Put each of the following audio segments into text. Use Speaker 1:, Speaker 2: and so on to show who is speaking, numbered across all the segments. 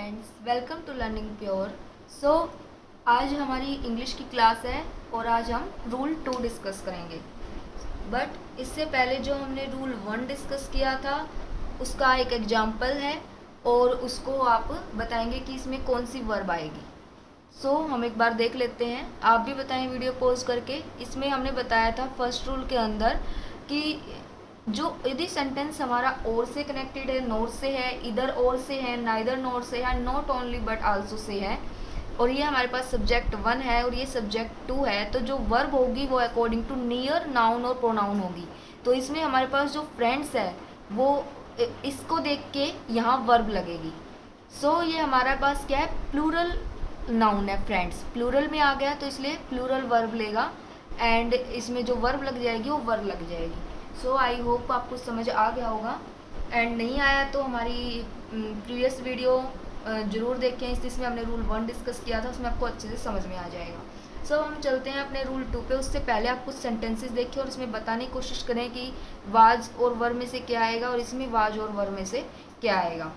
Speaker 1: Friends, welcome to learning pure. आज हमारी English की क्लास है और आज हम रूल 2 डिस्कस करेंगे। बट इससे पहले जो हमने रूल 1 डिस्कस किया था उसका एक एग्जाम्पल है और उसको आप बताएंगे कि इसमें कौन सी वर्ब आएगी। हम एक बार देख लेते हैं, आप भी बताएं वीडियो पॉज करके। इसमें हमने बताया था फर्स्ट रूल के अंदर कि जो यदि सेंटेंस हमारा और से कनेक्टेड है, नॉर से है, इधर और से है, नाइदर नॉर से है, not only but also say है, और ये हमारे पास सब्जेक्ट 1 है और ये सब्जेक्ट 2 है, तो जो वर्ब होगी वो अकॉर्डिंग टू नियर, नाउन और प्रोनाउन होगी। तो इसमें हमारे पास जो फ्रेंड्स है वो इसको देख के यहाँ वर्ब लगेगी। ये हमारे पास क्या है, प्लूरल नाउन है फ्रेंड्स, प्लूरल में आ गया तो इसलिए प्लूरल वर्ब लेगा एंड इसमें जो वर्ब लग जाएगी वो वर्ब लग जाएगी। आई होप आपको समझ आ गया होगा, एंड नहीं आया तो हमारी प्रीवियस वीडियो ज़रूर देखें। इसमें हमने रूल 1 डिस्कस किया था, उसमें आपको अच्छे से समझ में आ जाएगा। हम चलते हैं अपने रूल 2 पे। उससे पहले आप कुछ सेंटेंसेस देखिए और इसमें बताने की कोशिश करें कि वाज और वर्ब में से क्या आएगा और इसमें वाज और वर्ब में से क्या आएगा।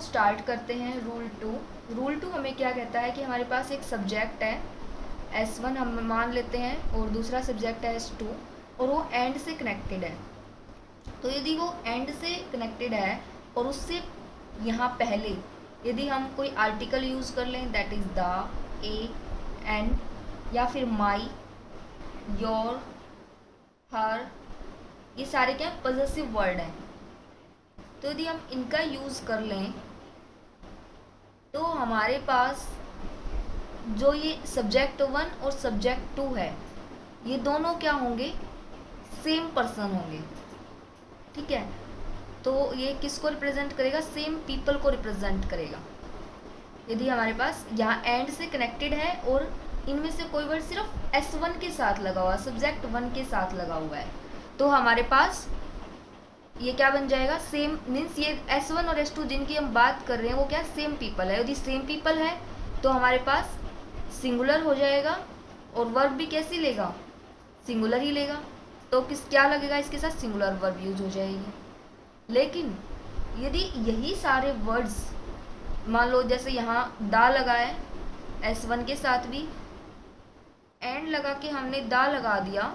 Speaker 1: स्टार्ट करते हैं रूल 2। रूल 2 हमें क्या कहता है कि हमारे पास एक सब्जेक्ट है S1 हम मान लेते हैं और दूसरा सब्जेक्ट है S2 और वो एंड से कनेक्टेड है। तो यदि वो एंड से कनेक्टेड है और उससे यहाँ पहले यदि हम कोई आर्टिकल यूज़ कर लें, that is the, A, and, या फिर माई, योर, हर, ये सारे क्या पॉजेसिव वर्ड हैं। तो यदि हम इनका यूज़ कर लें तो हमारे पास जो ये सब्जेक्ट 1 और सब्जेक्ट 2 है ये दोनों क्या होंगे, सेम पर्सन होंगे। ठीक है, तो ये किसको रिप्रेजेंट करेगा, सेम पीपल को रिप्रेजेंट करेगा। यदि हमारे पास यहाँ एंड से कनेक्टेड है और इनमें से कोई वर्ड सिर्फ S1 के साथ लगा हुआ, सब्जेक्ट 1 के साथ लगा हुआ है, तो हमारे पास ये क्या बन जाएगा, सेम मीन्स ये S1 और S2 जिनकी हम बात कर रहे हैं वो क्या सेम पीपल है। यदि सेम पीपल है तो हमारे पास सिंगुलर हो जाएगा और वर्ब भी कैसी लेगा, सिंगुलर ही लेगा। तो क्या लगेगा इसके साथ, सिंगुलर वर्ब यूज हो जाएगी। लेकिन यदि यही सारे वर्ड्स मान लो जैसे यहाँ दा लगा है S1 के साथ भी, एंड लगा के हमने दा लगा दिया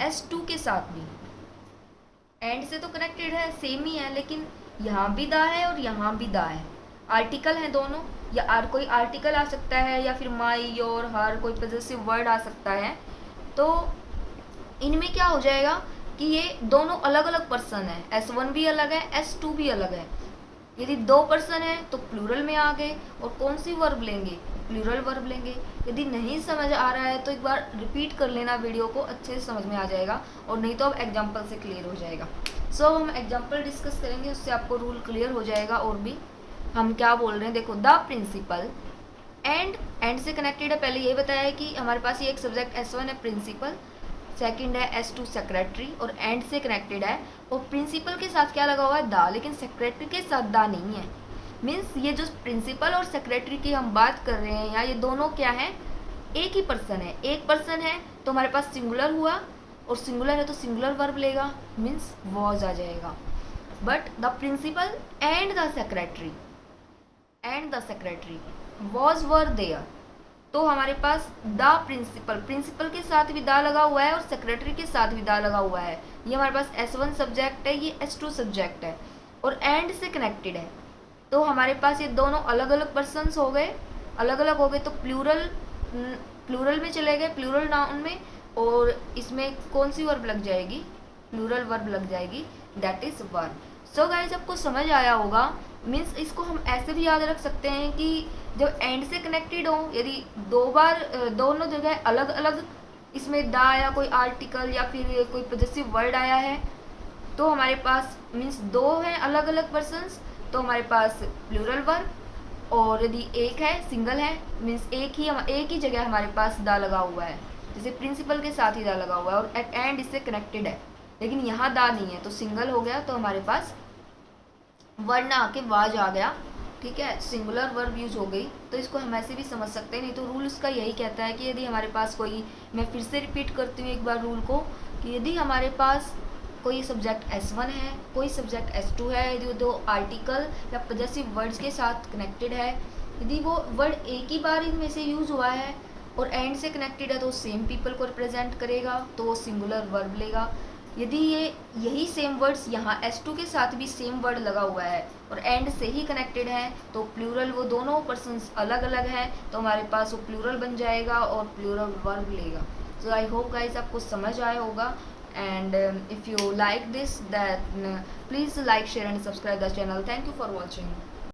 Speaker 1: S2 के साथ भी, एंड से तो कनेक्टेड है, सेम ही है, लेकिन यहाँ भी दा है और यहाँ भी दा है, आर्टिकल है दोनों, या कोई आर्टिकल आ सकता है या फिर माई, योर, हर, कोई पॉजेसिव वर्ड आ सकता है। तो इनमें क्या हो जाएगा कि ये दोनों अलग अलग पर्सन है, S1 भी अलग है, S2 भी अलग है। यदि 2 पर्सन है तो प्लूरल में आ गए और कौन सी वर्ब लेंगे, प्लूरल वर्ब लेंगे। यदि नहीं समझ आ रहा है तो एक बार रिपीट कर लेना वीडियो को, अच्छे से समझ में आ जाएगा, और नहीं तो अब एग्जाम्पल से क्लियर हो जाएगा। हम एग्जाम्पल डिस्कस करेंगे, उससे आपको रूल क्लियर हो जाएगा। और भी हम क्या बोल रहे हैं, देखो द प्रिंसिपल, एंड से कनेक्टेड है, पहले ये बताया है कि हमारे पास ये एक सब्जेक्ट S1 है प्रिंसिपल, सेकंड है S2 सेक्रेटरी, और एंड से कनेक्टेड है और प्रिंसिपल के साथ क्या लगा हुआ है, दा, लेकिन सेक्रेटरी के साथ दा नहीं है। मीन्स ये जो प्रिंसिपल और सेक्रेटरी की हम बात कर रहे हैं यहाँ, ये दोनों क्या है, एक ही पर्सन है। एक पर्सन है तो हमारे पास सिंगुलर हुआ, और सिंगुलर है तो सिंगुलर वर्ब लेगा, मीन्स वॉज आ जाएगा। But the principal and the secretary was were there, तो हमारे पास द प्रिंसिपल, प्रिंसिपल के साथ भी दा लगा हुआ है और सेक्रेटरी के साथ भी दा लगा हुआ है। ये हमारे पास S1 सब्जेक्ट है, ये S2 सब्जेक्ट है और एंड से कनेक्टेड है। तो हमारे पास ये दोनों अलग अलग पर्सन्स हो गए, अलग अलग हो गए, तो प्लूरल में चले गए, प्लूरल नाउन में, और इसमें कौन सी वर्ब लग जाएगी, प्लूरल वर्ब लग जाएगी, दैट इज वर्ब। गाइज आपको समझ आया होगा। मीन्स इसको हम ऐसे भी याद रख सकते हैं कि जब एंड से कनेक्टेड हो, यदि 2 बार दोनों जगह अलग अलग इसमें दा या कोई आर्टिकल या फिर कोई पॉजेसिव वर्ड आया है, तो हमारे पास मीन्स 2 हैं अलग अलग पर्सन्स, तो हमारे पास प्लूरल वर्ब। और यदि एक है, सिंगल है, मीन्स एक ही जगह हमारे पास दा लगा हुआ है, जैसे प्रिंसिपल के साथ ही दा लगा हुआ है और एंड इससे कनेक्टेड है, लेकिन यहाँ दा नहीं है, तो सिंगल हो गया, तो हमारे पास वर्ड ना आके वाज आ गया। ठीक है, सिंगुलर वर्ब यूज हो गई। तो इसको हम ऐसे भी समझ सकते हैं, नहीं तो रूल उसका यही कहता है कि यदि हमारे पास कोई, मैं फिर से रिपीट करती हूँ एक बार रूल को, कि यदि हमारे पास कोई सब्जेक्ट S1 है, कोई सब्जेक्ट S2 है, यदि वो दो आर्टिकल या पजेसिव वर्ड्स के साथ कनेक्टेड है, यदि वो वर्ड एक ही बार इनमें से यूज़ हुआ है और एंड से कनेक्टेड है तो सेम पीपल को रिप्रेजेंट करेगा, तो वो सिंगुलर वर्ब लेगा। यदि यही सेम वर्ड्स यहाँ S2 के साथ भी सेम वर्ड लगा हुआ है और एंड से ही कनेक्टेड है तो प्लूरल, वो दोनों पर्सन्स अलग अलग हैं तो हमारे पास वो प्लूरल बन जाएगा और प्लूरल वर्ब लेगा। सो आई होप गाइज आपको समझ आया होगा, and if you like this, then please like, share and subscribe the channel. Thank you for watching.